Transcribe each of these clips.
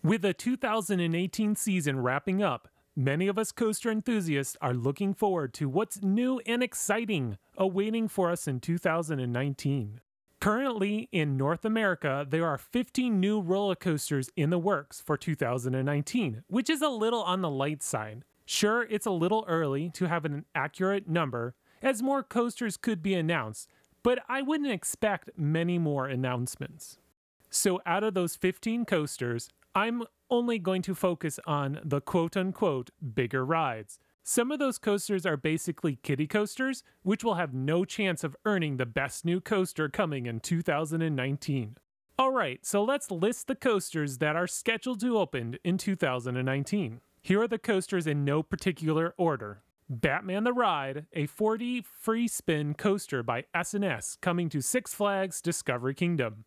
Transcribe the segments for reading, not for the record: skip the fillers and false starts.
With the 2018 season wrapping up, many of us coaster enthusiasts are looking forward to what's new and exciting awaiting for us in 2019. Currently, in North America, there are 15 new roller coasters in the works for 2019, which is a little on the light side. Sure, it's a little early to have an accurate number, as more coasters could be announced, but I wouldn't expect many more announcements. So out of those 15 coasters, I'm only going to focus on the quote-unquote bigger rides. Some of those coasters are basically kiddie coasters, which will have no chance of earning the best new coaster coming in 2019. Alright, so let's list the coasters that are scheduled to open in 2019. Here are the coasters in no particular order. Batman the Ride, a 4D free spin coaster by S&S coming to Six Flags Discovery Kingdom.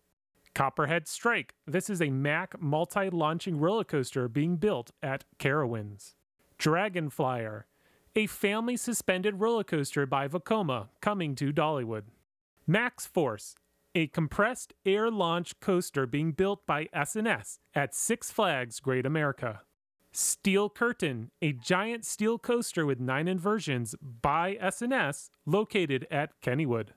Copperhead Strike, this is a Mack multi-launching roller coaster being built at Carowinds. Dragon Flyer, a family suspended roller coaster by Vekoma coming to Dollywood. Max Force, a compressed air launch coaster being built by S&S at Six Flags Great America. Steel Curtain, a giant steel coaster with 9 inversions by S&S located at Kennywood.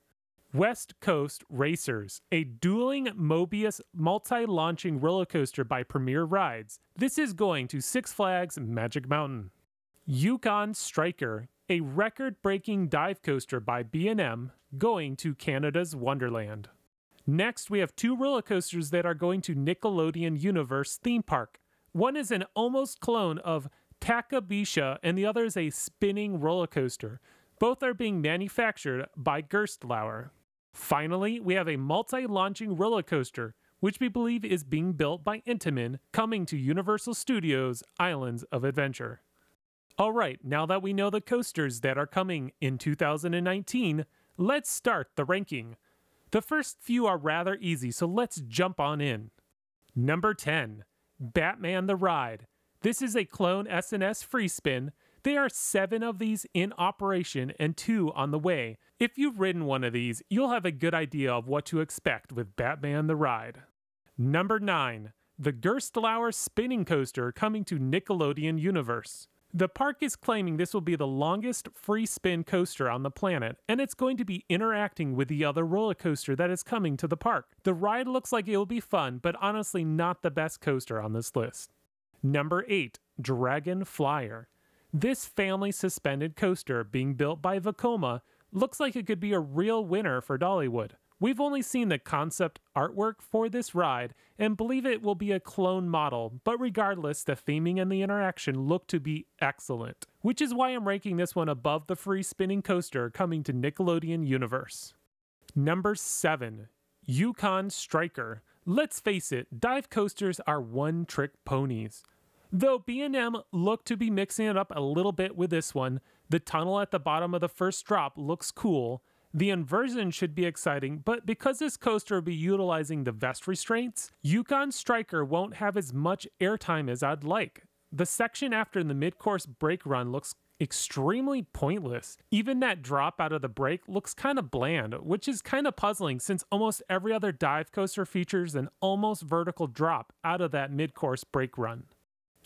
West Coast Racers, a dueling Mobius multi-launching roller coaster by Premier Rides. This is going to Six Flags Magic Mountain. Yukon Striker, a record-breaking dive coaster by B&M going to Canada's Wonderland. Next, we have 2 roller coasters that are going to Nickelodeon Universe theme park. One is an almost clone of Takabisha and the other is a spinning roller coaster. Both are being manufactured by Gerstlauer. Finally, we have a multi-launching roller coaster, which we believe is being built by Intamin, coming to Universal Studios Islands of Adventure. Alright, now that we know the coasters that are coming in 2019, let's start the ranking. The first few are rather easy, so let's jump on in. Number 10, Batman the Ride. This is a clone S&S free spin. There are 7 of these in operation and 2 on the way. If you've ridden one of these, you'll have a good idea of what to expect with Batman the Ride. Number 9, the Gerstlauer Spinning Coaster coming to Nickelodeon Universe. The park is claiming this will be the longest free spin coaster on the planet, and it's going to be interacting with the other roller coaster that is coming to the park. The ride looks like it will be fun, but honestly not the best coaster on this list. Number 8, Dragon Flyer. This family suspended coaster being built by Vekoma looks like it could be a real winner for Dollywood. We've only seen the concept artwork for this ride and believe it will be a clone model, but regardless, the theming and the interaction look to be excellent, which is why I'm ranking this one above the free spinning coaster coming to Nickelodeon Universe. Number 7, Yukon Striker. Let's face it, dive coasters are one-trick ponies. Though B&M look to be mixing it up a little bit with this one, the tunnel at the bottom of the first drop looks cool. The inversion should be exciting, but because this coaster will be utilizing the vest restraints, Yukon Striker won't have as much airtime as I'd like. The section after the mid-course brake run looks extremely pointless. Even that drop out of the brake looks kind of bland, which is kind of puzzling since almost every other dive coaster features an almost vertical drop out of that mid-course brake run.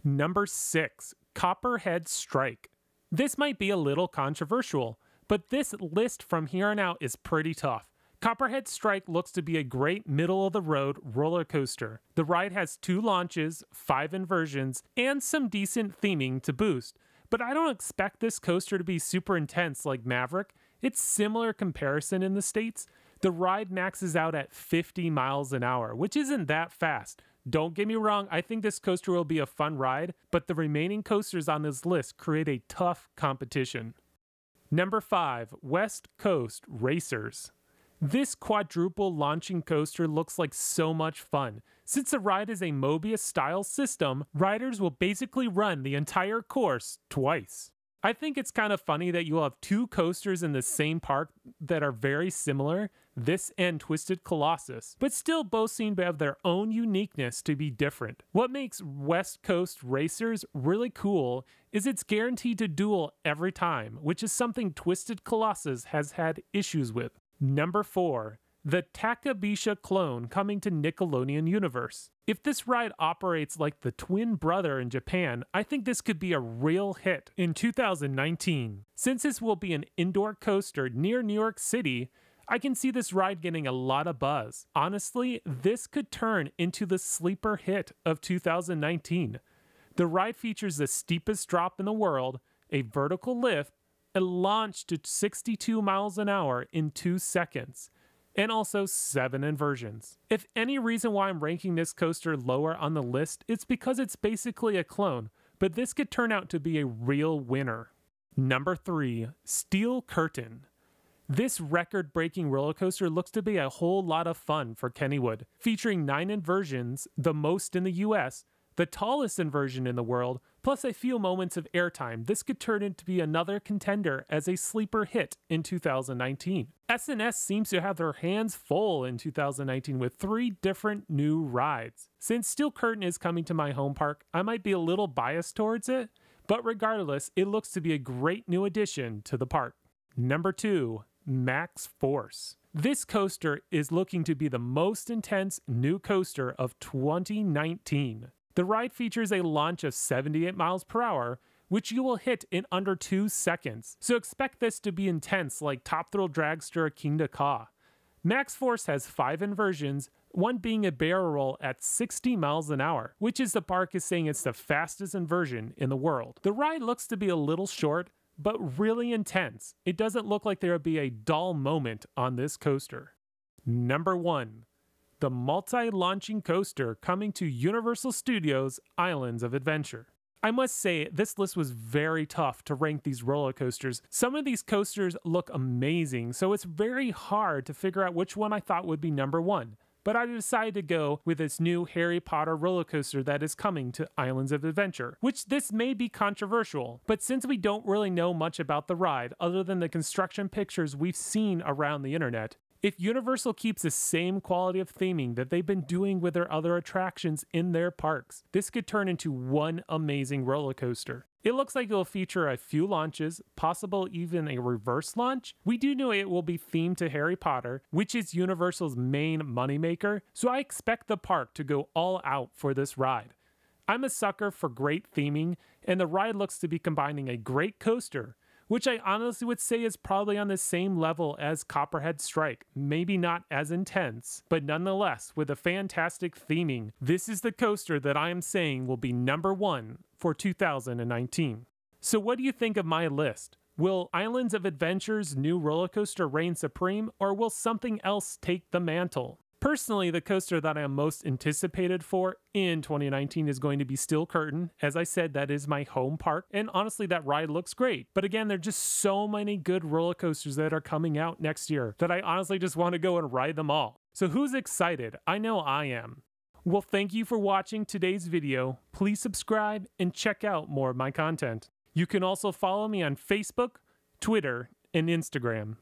Number 6, Copperhead Strike. This might be a little controversial, but this list from here on out is pretty tough. Copperhead Strike looks to be a great middle-of-the-road roller coaster. The ride has 2 launches, 5 inversions, and some decent theming to boost. But I don't expect this coaster to be super intense like Maverick. It's similar comparison in the States. The ride maxes out at 50 miles an hour, which isn't that fast. Don't get me wrong, I think this coaster will be a fun ride, but the remaining coasters on this list create a tough competition. Number 5, West Coast Racers. This quadruple launching coaster looks like so much fun. Since the ride is a Mobius-style system, riders will basically run the entire course twice. I think it's kind of funny that you'll have 2 coasters in the same park that are very similar, this and Twisted Colossus, but still both seem to have their own uniqueness to be different. What makes West Coast Racers really cool is it's guaranteed to duel every time, which is something Twisted Colossus has had issues with. Number 4, the Takabisha clone coming to Nickelodeon Universe. If this ride operates like the twin brother in Japan, I think this could be a real hit in 2019. Since this will be an indoor coaster near New York City, I can see this ride getting a lot of buzz. Honestly, this could turn into the sleeper hit of 2019. The ride features the steepest drop in the world, a vertical lift, a launch to 62 miles an hour in 2 seconds, and also 7 inversions. If any reason why I'm ranking this coaster lower on the list, it's because it's basically a clone, but this could turn out to be a real winner. Number 3, Steel Curtain. This record-breaking roller coaster looks to be a whole lot of fun for Kennywood, featuring 9 inversions, the most in the US, the tallest inversion in the world, plus a few moments of airtime. This could turn into be another contender as a sleeper hit in 2019. S&S seems to have their hands full in 2019 with 3 different new rides. Since Steel Curtain is coming to my home park, I might be a little biased towards it, but regardless, it looks to be a great new addition to the park. Number 2, Max Force. This coaster is looking to be the most intense new coaster of 2019. The ride features a launch of 78 miles per hour, which you will hit in under 2 seconds, so expect this to be intense like Top Thrill Dragster Kingda Ka. Max Force has 5 inversions, one being a barrel roll at 60 miles an hour, which is the park is saying it's the fastest inversion in the world. The ride looks to be a little short, but really intense. It doesn't look like there will be a dull moment on this coaster. Number 1. The multi-launching coaster coming to Universal Studios Islands of Adventure. I must say, this list was very tough to rank these roller coasters. Some of these coasters look amazing, so it's very hard to figure out which one I thought would be number 1. But I decided to go with this new Harry Potter roller coaster that is coming to Islands of Adventure, which this may be controversial, but since we don't really know much about the ride other than the construction pictures we've seen around the internet, if Universal keeps the same quality of theming that they've been doing with their other attractions in their parks, this could turn into one amazing roller coaster. It looks like it will feature a few launches, possible even a reverse launch. We do know it will be themed to Harry Potter, which is Universal's main moneymaker, so I expect the park to go all out for this ride. I'm a sucker for great theming, and the ride looks to be combining a great coaster, which I honestly would say is probably on the same level as Copperhead Strike. Maybe not as intense, but nonetheless, with a fantastic theming, this is the coaster that I am saying will be number 1 for 2019. So what do you think of my list? Will Islands of Adventure's new roller coaster reign supreme, or will something else take the mantle? Personally, the coaster that I am most anticipated for in 2019 is going to be Steel Curtain. As I said, that is my home park, and honestly, that ride looks great. But again, there are just so many good roller coasters that are coming out next year that I honestly just want to go and ride them all. So who's excited? I know I am. Well, thank you for watching today's video. Please subscribe and check out more of my content. You can also follow me on Facebook, Twitter, and Instagram.